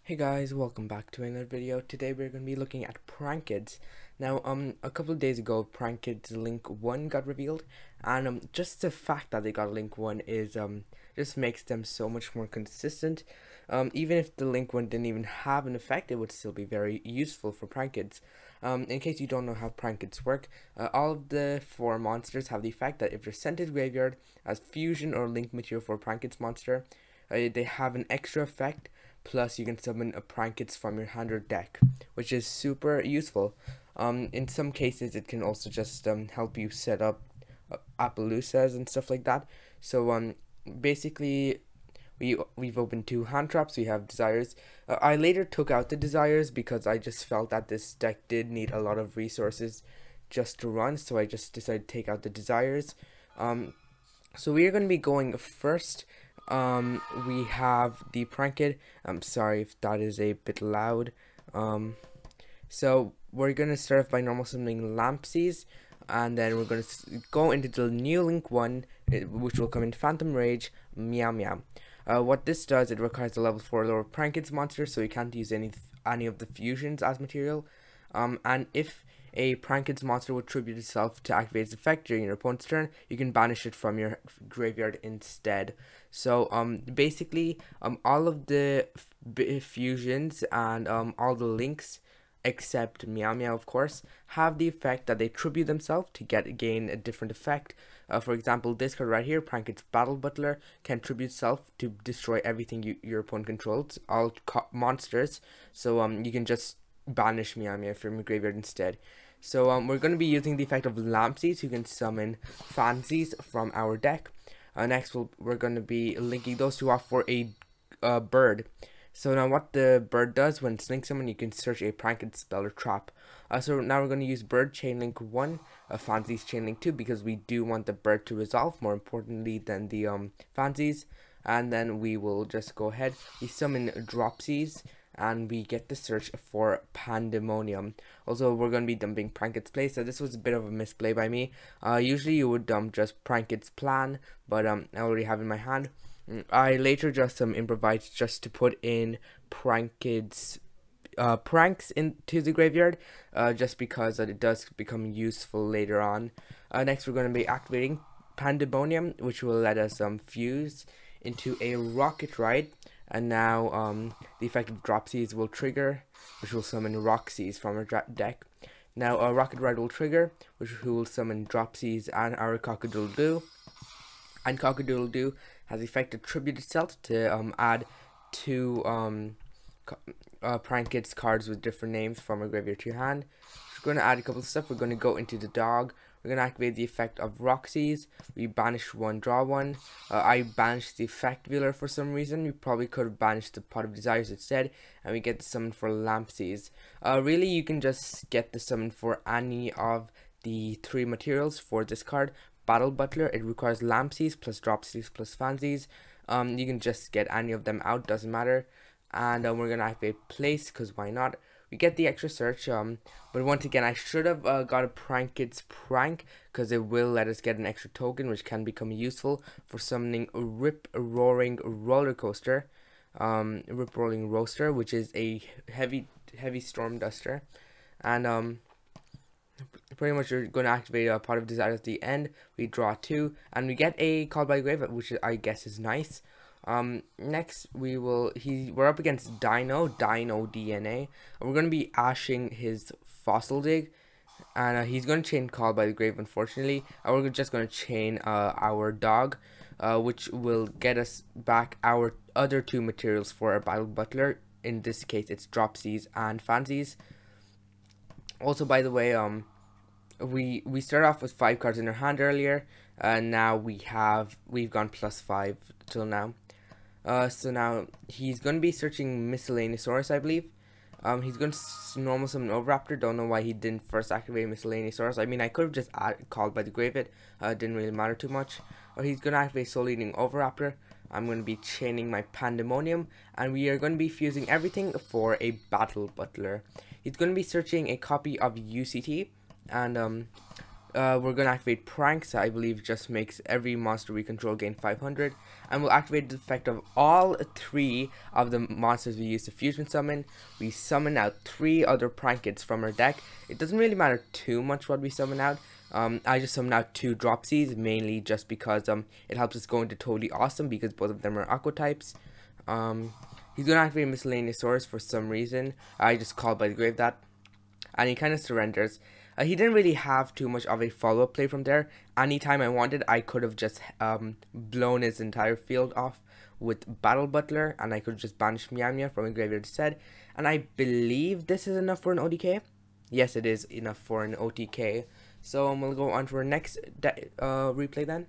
Hey guys, welcome back to another video. Today we're going to be looking at prank kids. Now, a couple of days ago, prank kids link 1 got revealed, and just the fact that they got link 1 is just makes them so much more consistent. Even if the link 1 didn't even have an effect, it would still be very useful for prank kids. In case you don't know how prank kids work, all of the 4 monsters have the effect that if they're sent to the graveyard as fusion or link material for a prank kids monster, they have an extra effect. Plus, you can summon a prank kids from your hand or deck, which is super useful. In some cases, it can also just help you set up Appaloosas and stuff like that. So basically, we've opened 2 hand traps. We have desires. I later took out the desires because I just felt that this deck did need a lot of resources just to run. So I just decided to take out the desires. So we are going to be going first. We have the prank kid. I'm sorry if that is a bit loud. So we're gonna start off by normal summoning Lampsies, and then we're gonna go into the new link 1, which will come in Phantom Rage, Meow Meow. What this does, it requires a level 4 lower prank kids monster, so we can't use any of the fusions as material. And if a prank kids monster would tribute itself to activate its effect during your opponent's turn, you can banish it from your graveyard instead. So basically all of the fusions and all the links except Meow Meow, of course, have the effect that they tribute themselves to gain a different effect. For example, this card right here, Prank Kids Battle Butler, can tribute itself to destroy everything your opponent controls, all monsters. So you can just banish Meow Meow from your graveyard instead. So we're going to be using the effect of Lampsies, who can summon Fancies from our deck. Next, we're going to be linking those 2 off for a bird. So now what the bird does, when it's linked someone, you can search a prank and spell or trap. So now we're going to use bird chainlink 1, Fancies chainlink 2, because we do want the bird to resolve more importantly than the Fancies. And then we will just go ahead, we summon Dropsies, and we get the search for Pandemonium. Also, we're going to be dumping Prank Kids Play, so this was a bit of a misplay by me. Usually you would dump just Prank Kids Plan, but I already have it in my hand. I later just improvised just to put in Prank Kids pranks into the graveyard, just because it does become useful later on. Next, we're going to be activating Pandemonium, which will let us fuse into a rocket ride. And now the effect of Dropsies will trigger, which will summon Roxies from our deck. Now a Rocket Ride will trigger, which will summon Dropsies and our Cockadoodle-Doo. And Cockadoodle-Doo has the effect to tribute itself to add 2 Prank Kids cards with different names from our graveyard to your hand. So we're going to add a couple of stuff. We're going to go into the dog. We're going to activate the effect of Roxies. We banish 1, draw 1. I banished the effect wheeler for some reason. We probably could have banished the Pot of Desires instead. And we get the summon for Lampsies. Really, you can just get the summon for any of the 3 materials for this card. Battle Butler, it requires Lampsies plus Dropsies plus Fancies. You can just get any of them out, doesn't matter. And we're going to activate Place, because why not? We get the extra search, but once again, I should have got a Prank Kids Prank, because it will let us get an extra token, which can become useful for summoning a Rip Roaring Roller Coaster, Rip Rolling Roaster, which is a heavy storm duster. And pretty much you're going to activate a Pot of Desire at the end. We draw 2, and we get a Call by Grave, which I guess is nice. Next we're up against Dino DNA. We're going to be ashing his Fossil Dig, and he's going to chain Call by the Grave, unfortunately. We're just going to chain our dog, which will get us back our other 2 materials for our Battle Butler. In this case, it's Dropsies and Fancies. Also, by the way, we started off with 5 cards in our hand earlier, and now we've gone +5 till now. So now he's going to be searching Miscellaneousaurus, I believe. He's going to normal summon Overraptor. Don't know why he didn't first activate Miscellaneousaurus. I mean, I could have just called by the Grave it. Didn't really matter too much. But he's going to activate Soul Eating Overraptor. I'm going to be chaining my Pandemonium, and we are going to be fusing everything for a Battle Butler. He's going to be searching a copy of UCT, and we're gonna activate Pranks. I believe just makes every monster we control gain 500, and we'll activate the effect of all 3 of the monsters we use to fusion summon. We summon out 3 other Prankets from our deck. It doesn't really matter too much what we summon out. I just summon out 2 Dropsies, mainly just because it helps us go into Totally Awesome because both of them are Aqua types. He's gonna activate Miscellaneousaurus for some reason. I just called by the grave that, and he kind of surrenders. He didn't really have too much of a follow-up play from there. Anytime I wanted, I could have just blown his entire field off with Battle Butler, and I could just banish Meow Meow from a graveyard instead. And I believe this is enough for an OTK. Yes, it is enough for an OTK. So we'll go on to our next replay then.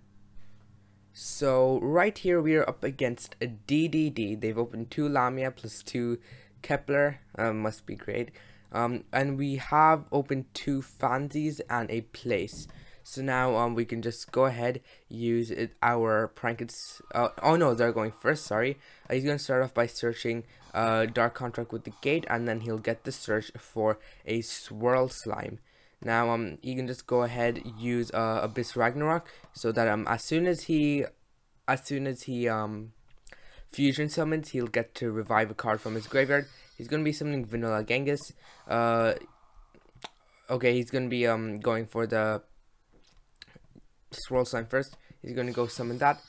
So right here we are up against a DDD. They've opened 2 Lamia plus 2 Kepler. Must be great. And we have opened 2 Fansies and a Place. So now we can just go ahead, use our Prankets. Oh no, they're going first, sorry. He's going to start off by searching Dark Contract with the Gate, and then he'll get the search for a Swirl Slime. Now you can just go ahead, use Abyss Ragnarok, so that as soon as he fusion summons, he'll get to revive a card from his graveyard. He's gonna be summoning Vanilla Genghis. Okay, he's gonna be going for the Swirl Slime first. He's gonna go summon that,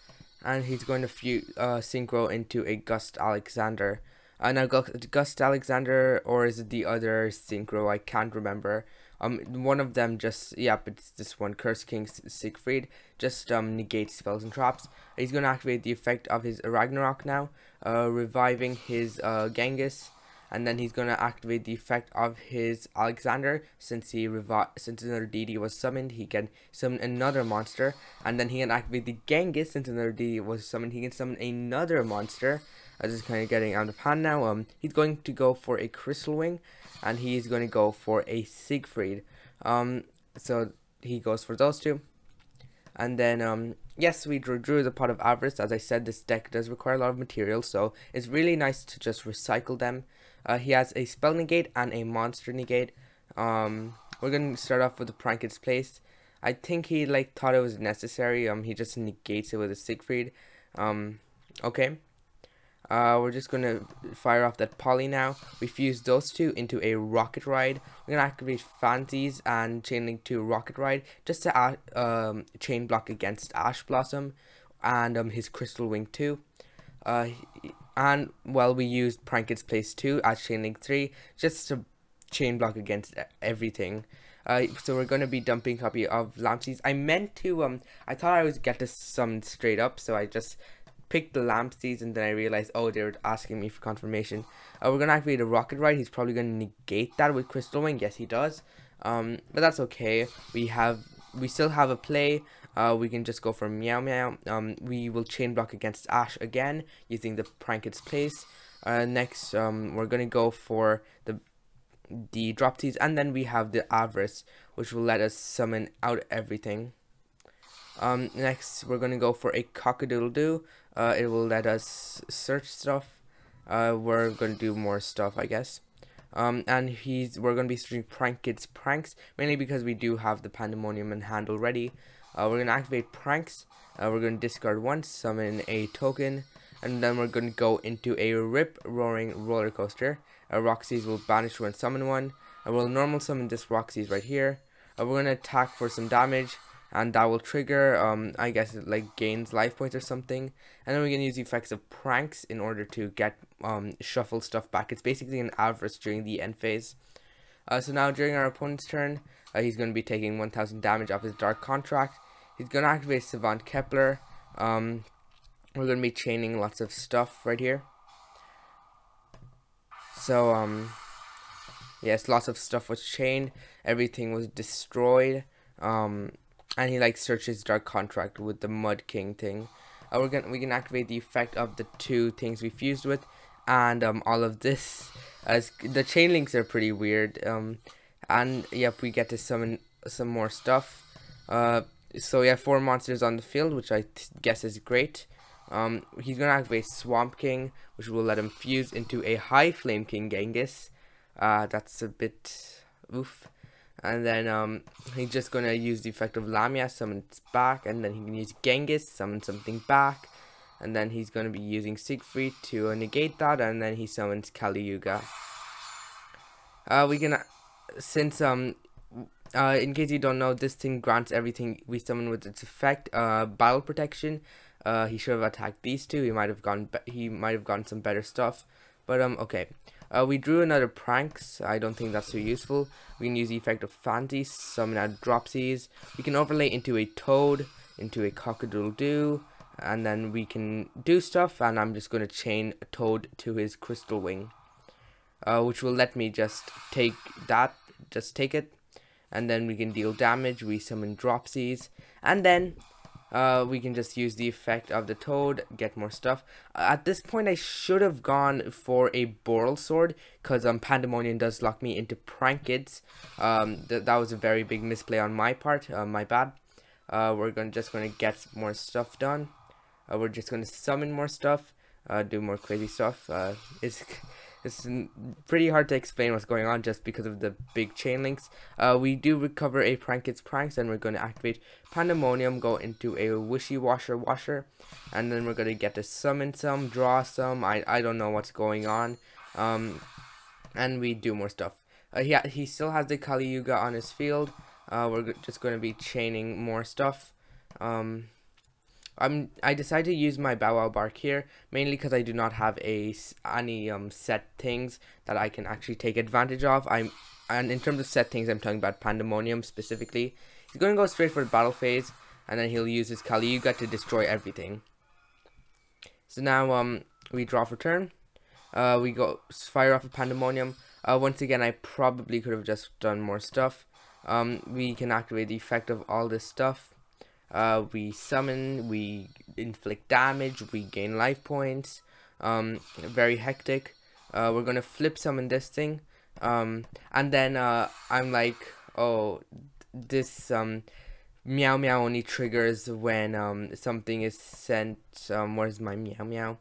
and he's going to synchro into a Gust Alexander. Now Gust Alexander, or is it the other synchro? I can't remember. One of them just, yep, it's this one, Curse King Siegfried, just negates spells and traps. He's going to activate the effect of his Ragnarok now, reviving his Genghis, and then he's going to activate the effect of his Alexander. Since another DD was summoned, he can summon another monster, and then he can activate the Genghis. Since another DD was summoned, he can summon another monster. This is kind of getting out of hand now. He's going to go for a Crystal Wing, and he's going to go for a Siegfried. So he goes for those 2. And then, yes, we drew the Pot of Avarice. As I said, this deck does require a lot of materials, so it's really nice to just recycle them. He has a Spell Negate and a Monster Negate. We're going to start off with the Prankets Place. I think he thought it was necessary. He just negates it with a Siegfried. Okay. We're just going to fire off that Poly now. We fuse those 2 into a Rocket Ride. We're going to activate Fancies and Chainlink to Rocket Ride just to chain block against Ash Blossom and his Crystal Wing 2. And well, we used Prankets Place 2 as Chainlink 3 just to chain block against everything. So we're going to be dumping a copy of Lampseeds. I meant to, I thought I would get this summoned straight up, so I just picked the Lampseeds, and then I realized, oh, they were asking me for confirmation. We're going to activate a Rocket Ride. He's probably going to negate that with Crystal Wing. Yes, he does. But that's okay. We still have a play. We can just go for Meow Meow. We will chain block against Ash again using the Prankets Place. Next, we're going to go for the Dropsies, and then we have the Avarice, which will let us summon out everything. Next, we're going to go for a Cock-a-doodle-doo. It will let us search stuff. We're going to do more stuff, I guess. And we're going to be searching Prankets Pranks, mainly because we do have the Pandemonium in hand already. We're going to activate Pranks. We're going to discard 1, summon a token, and then we're going to go into a Rip Roaring Roller Coaster. Roxy's will banish 1, summon 1. We'll normal summon this Roxy's right here. We're going to attack for some damage, and that will trigger, I guess it gains life points or something. And then we can use the effects of Pranks in order to get shuffle stuff back. It's basically an Avarice during the end phase. So now during our opponent's turn, he's going to be taking 1000 damage off his Dark Contract. He's going to activate Savant Kepler. We're going to be chaining lots of stuff right here. So yes, lots of stuff was chained. Everything was destroyed. And he searches Dark Contract with the Mud King thing. We can activate the effect of the 2 things we fused with, and all of this. As the chain links are pretty weird. And yep, we get to summon some more stuff. So yeah, 4 monsters on the field, which I guess is great. He's gonna activate Swamp King, which will let him fuse into a High Flame King Genghis. That's a bit oof. And then he's just gonna use the effect of Lamia, summon its back, and then he can use Genghis, summon something back, and then he's gonna be using Siegfried to negate that, and then he summons Kali Yuga. We can since in case you don't know, this thing grants everything we summon with its effect. Battle protection. He should have attacked these two. He might have gotten some better stuff. But okay. We drew another pranks. I don't think that's too useful. We can use the effect of Fancy, summon out Dropsies. We can overlay into a Toad, into a Cockadoodle-Doo, and then we can do stuff. And I'm just going to chain a Toad to his Crystal Wing, which will let me just take that. Just take it. And then we can deal damage. We summon Dropsies, and then we can just use the effect of the Toad, get more stuff. At this point I should have gone for a Boral Sword, because Pandemonium does lock me into Prankids. That was a very big misplay on my part, my bad. We're just gonna get more stuff done. We're just gonna summon more stuff, do more crazy stuff. It's pretty hard to explain what's going on just because of the big chain links. We do recover a Prankid's Pranks, and we're going to activate Pandemonium, go into a Wishy Washer, and then we're going to get to summon some, draw some. I don't know what's going on. And we do more stuff. Yeah, he still has the Kali Yuga on his field. We're just going to be chaining more stuff. I decided to use my Bow Wow Bark here, mainly because I do not have any set things that I can actually take advantage of. And in terms of set things, I'm talking about Pandemonium specifically. He's going to go straight for the battle phase, and then he'll use his Kali Yuga to destroy everything. So now we draw for turn. We go fire off a Pandemonium. Once again, I probably could have just done more stuff. We can activate the effect of all this stuff. We summon, we inflict damage, we gain life points. Very hectic. We're gonna flip summon this thing, and then I'm like, oh, this meow meow only triggers when something is sent. Where's my meow meow?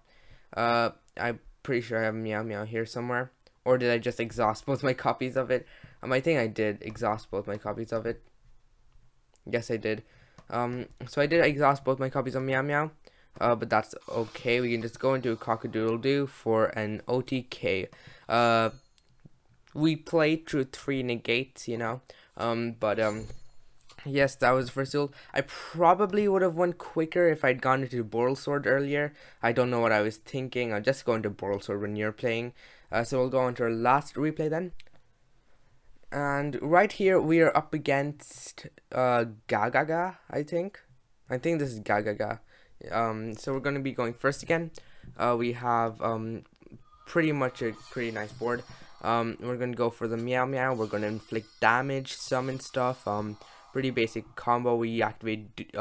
I'm pretty sure I have meow meow here somewhere. Or did I just exhaust both my copies of it? I think I did exhaust both my copies of it. Yes, I did. So I did exhaust both my copies of Meow Meow, but that's okay. We can just go into a Cockadoodle-Doo for an OTK. We played through 3 negates, you know, yes, that was the first duel. I probably would have won quicker if I'd gone into Boral Sword earlier. I don't know what I was thinking. I'll just go into Boral Sword when you're playing. So we'll go into our last replay then. And right here we are up against Gagaga, I think this is Gagaga. So we're gonna be going first again. We have pretty much a pretty nice board. We're gonna go for the Meow Meow. We're gonna inflict damage, summon stuff. Pretty basic combo. We activate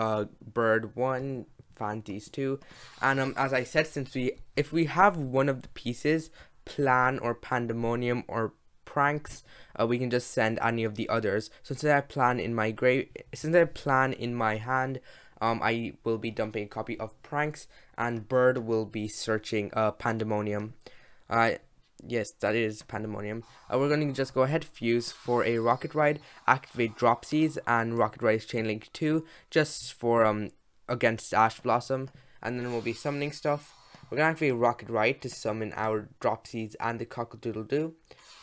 Bird 1, Fancies 2, and as I said, if we have one of the pieces, Plan or Pandemonium or Pranks, we can just send any of the others. So since I have Plan in my hand, I will be dumping a copy of Pranks, and Bird will be searching Pandemonium. Yes, that is Pandemonium. We're going to just go ahead, fuse for a Rocket Ride, activate Dropsies and Rocket Ride's Chain Link 2, just for against Ash Blossom, and then we'll be summoning stuff. We're going to activate Rocket Ride to summon our Dropsies and the Cockadoodle-Doo.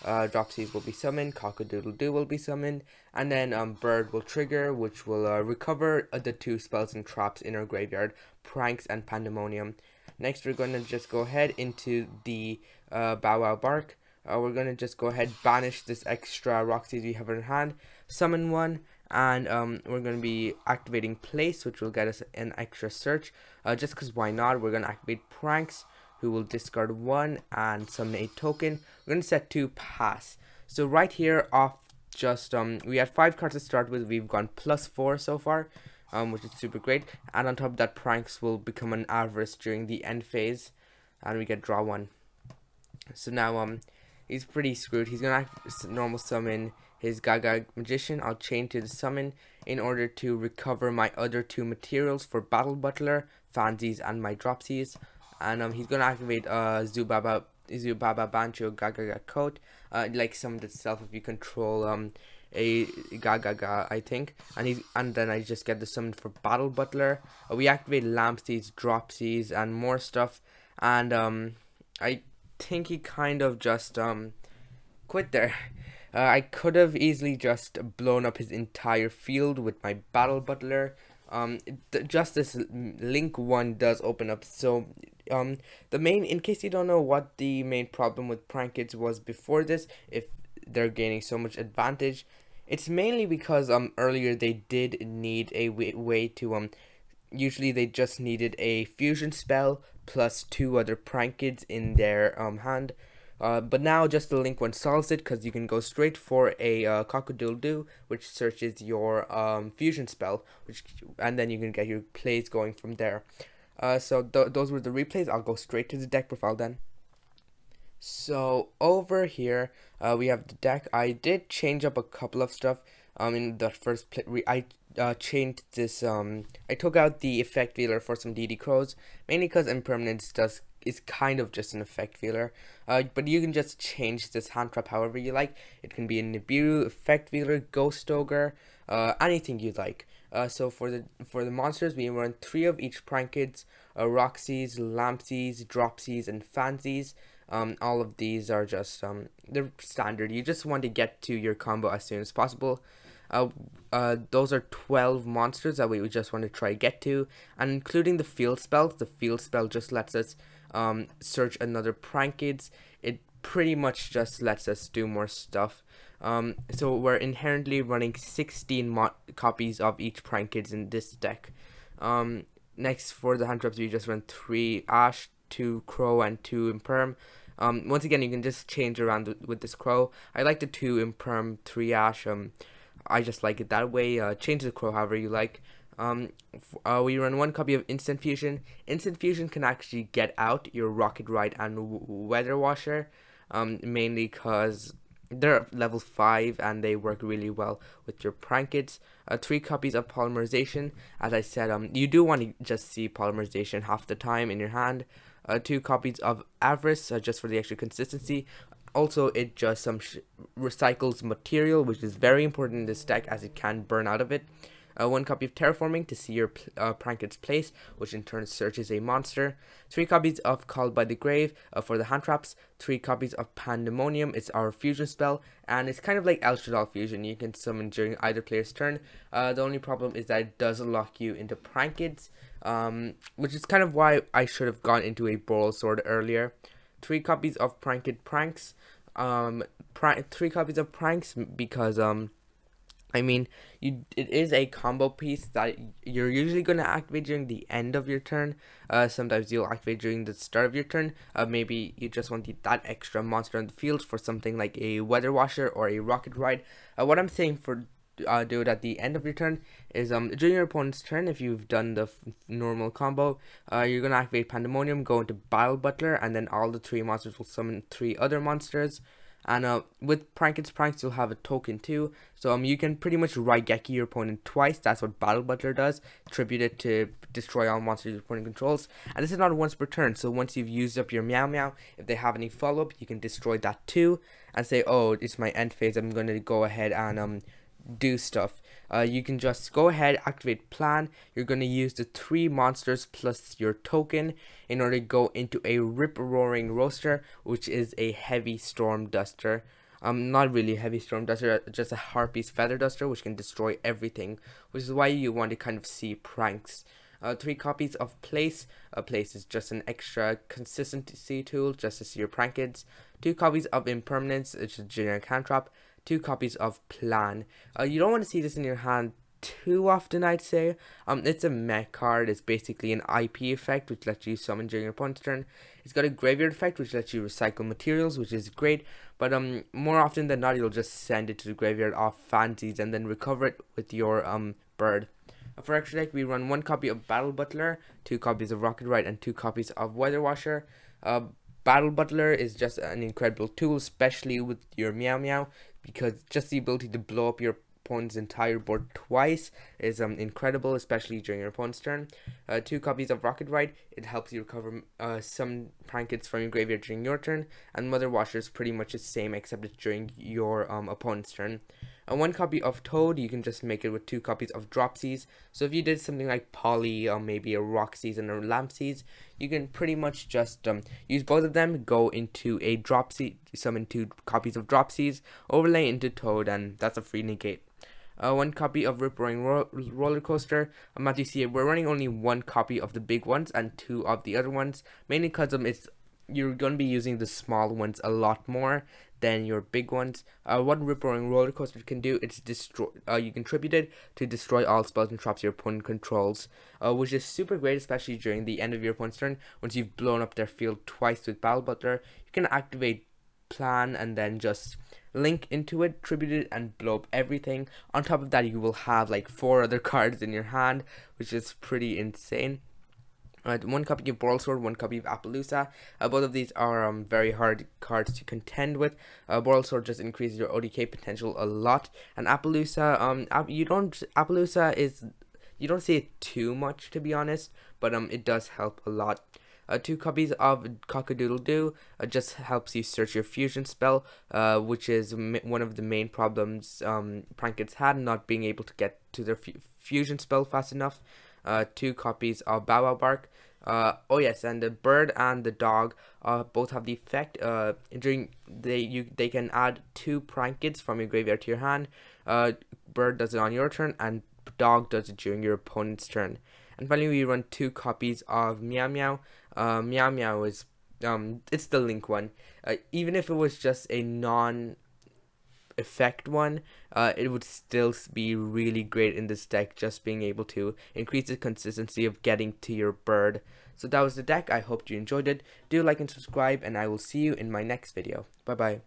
Dropsies will be summoned, Cockadoodle-Doo will be summoned, and then Bird will trigger, which will recover the 2 spells and traps in our graveyard, Pranks and Pandemonium. Next, we're going to just go ahead into the Bow Wow Bark. We're going to just go ahead, banish this extra Roxy's we have in hand, summon one, and we're going to be activating Place, which will get us an extra search. Just because why not? We're going to activate Pranks, who will discard 1 and summon a token. We're going to set 2 pass. So right here off just we had 5 cards to start with. We've gone +4 so far, which is super great. And on top of that, Pranks will become an Avarice during the end phase, and we get draw 1. So now he's pretty screwed. He's gonna normal summon his Gaga Magician. I'll chain to the summon in order to recover my other 2 materials for Battle Butler, Fancies, and my Dropsies. And he's gonna activate Zubaba Bancho Gagaga Coat, like summon itself if you control a Gaga, I think, and then I just get the summon for Battle Butler. We activate Lampseeds, Dropsies, and more stuff, and I think he kind of just quit there. I could have easily just blown up his entire field with my Battle Butler. Just this Link 1 does open up. So, in case you don't know what the main problem with Prank Kids was before this, if they're gaining so much advantage, it's mainly because earlier they did need a way to usually they just needed a fusion spell plus 2 other Prank Kids in their hand. But now just the Link 1 solves it, because you can go straight for a Cock-a-doodle-doo, which searches your fusion spell, and then you can get your plays going from there. So those were the replays. I'll go straight to the deck profile then. So over here we have the deck. I did change up a couple of stuff. In the first play, I changed this. I took out the effect dealer for some DD Crows, mainly because impermanence is kind of just an effect dealer. But you can just change this hand trap however you like. It can be a Nibiru, effect dealer, Ghost Ogre, anything you like. So for the monsters, we run 3 of each Prank Kids, Roxy's, Lampsies, Dropsies, and Fansies. All of these are just they're standard. You just want to get to your combo as soon as possible. Those are 12 monsters that we just want to try get to, and including the field spells. The field spell just lets us search another Prank Kids. It pretty much just lets us do more stuff. So we're inherently running 16 copies of each Prank Kids in this deck. Next, for the hand traps, we just run 3 Ash, 2 Crow, and 2 Imperm. Once again, you can just change around with this Crow. I like the 2 Imperm, 3 Ash. I just like it that way. Change the Crow however you like. We run 1 copy of Instant Fusion. Instant Fusion can actually get out your Rocket Ride and Weather Washer, mainly because they're level 5 and they work really well with your Prank Kids. 3 copies of Polymerization. As I said, you do want to just see Polymerization half the time in your hand. 2 copies of Avarice, just for the extra consistency. Also, it just recycles material, which is very important in this deck as it can burn out of it. 1 copy of Terraforming to see your Prank Kids place, which in turn searches a monster. 3 copies of Called by the Grave for the hand traps. 3 copies of Pandemonium, it's our fusion spell, and it's kind of like El Shaddai fusion. You can summon during either player's turn. The only problem is that it does lock you into Prank Kids, which is kind of why I should have gone into a Boral Sword earlier. 3 copies of Prank Kid Pranks. 3 copies of Pranks because I mean, it is a combo piece that you're usually going to activate during the end of your turn. Sometimes you'll activate during the start of your turn. Maybe you just want that extra monster on the field for something like a Weather Washer or a Rocket Ride. What I'm saying for do it at the end of your turn is during your opponent's turn, if you've done the normal combo, you're going to activate Pandemonium, go into Battle Butler, and then all the 3 monsters will summon 3 other monsters. And with Prank Kids Pranks, you'll have a token too. So you can pretty much Raigeki your opponent twice. That's what Battle Butler does. Tribute it to destroy all monsters your opponent controls. And this is not once per turn. So once you've used up your Meow Meow, if they have any follow-up, you can destroy that too. And say, oh, it's my end phase. I'm going to go ahead and do stuff. You can just go ahead, activate plan. You're going to use the 3 monsters plus your token in order to go into a Rip Roaring Roaster, which is a heavy Storm Duster. Not really a heavy Storm Duster, just a Harpy's Feather Duster, which can destroy everything, which is why you want to kind of see pranks. 3 copies of Place. Place is just an extra consistency tool just to see your Prank Kids. 2 copies of Impermanence, which is a generic hand trap. 2 copies of Plan. You don't want to see this in your hand too often, I'd say. It's a mech card. It's basically an IP effect, which lets you summon during your opponent's turn. It's got a graveyard effect, which lets you recycle materials, which is great. But more often than not, you'll just send it to the graveyard off Fansies and then recover it with your bird. For extra deck, we run 1 copy of Battle Butler, 2 copies of Rocket Ride, and 2 copies of Weather Washer. Battle Butler is just an incredible tool, especially with your Meow Meow, because just the ability to blow up your opponent's entire board twice is incredible, especially during your opponent's turn. 2 copies of Rocket Ride, it helps you recover some Prank Kids from your graveyard during your turn, and Mother Washer is pretty much the same except it's during your opponent's turn. And one copy of Toad, you can just make it with 2 copies of Dropsies. So if you did something like Polly or maybe a Roxy's and a Lampsies, you can pretty much just use both of them, go into a Dropsy, summon 2 copies of Dropsies, overlay into Toad, and that's a free negate. One copy of Rip Roaring Roller Coaster. As you see, we're running only 1 copy of the big ones and 2 of the other ones, mainly because you're going to be using the small ones a lot more than your big ones. What Rip Roaring Roller Coaster can do, it's destroy. You can tribute it to destroy all spells and traps your opponent controls, which is super great, especially during the end of your opponent's turn. Once you've blown up their field twice with Battle Butler, you can activate Plan and then just link into it, tribute it, and blow up everything. On top of that, you will have like 4 other cards in your hand, which is pretty insane. 1 copy of Sword, 1 copy of Appaloosa. Both of these are very hard cards to contend with. Sword just increases your ODK potential a lot, and Appaloosa, you don't see it too much, to be honest, but it does help a lot. 2 copies of Cock-a-Doodle-Doo just helps you search your fusion spell, which is one of the main problems Prankets had, not being able to get to their fusion spell fast enough. 2 copies of Bow Wow Bark. Oh yes, and the bird and the dog both have the effect. They can add 2 Prankets from your graveyard to your hand. Bird does it on your turn, and dog does it during your opponent's turn. And finally, we run 2 copies of Meow Meow. Meow Meow is it's the link one. Even if it was just a non-effect one, it would still be really great in this deck, just being able to increase the consistency of getting to your bird. So that was the deck. I hope you enjoyed it. Do like and subscribe, and I will see you in my next video. Bye bye.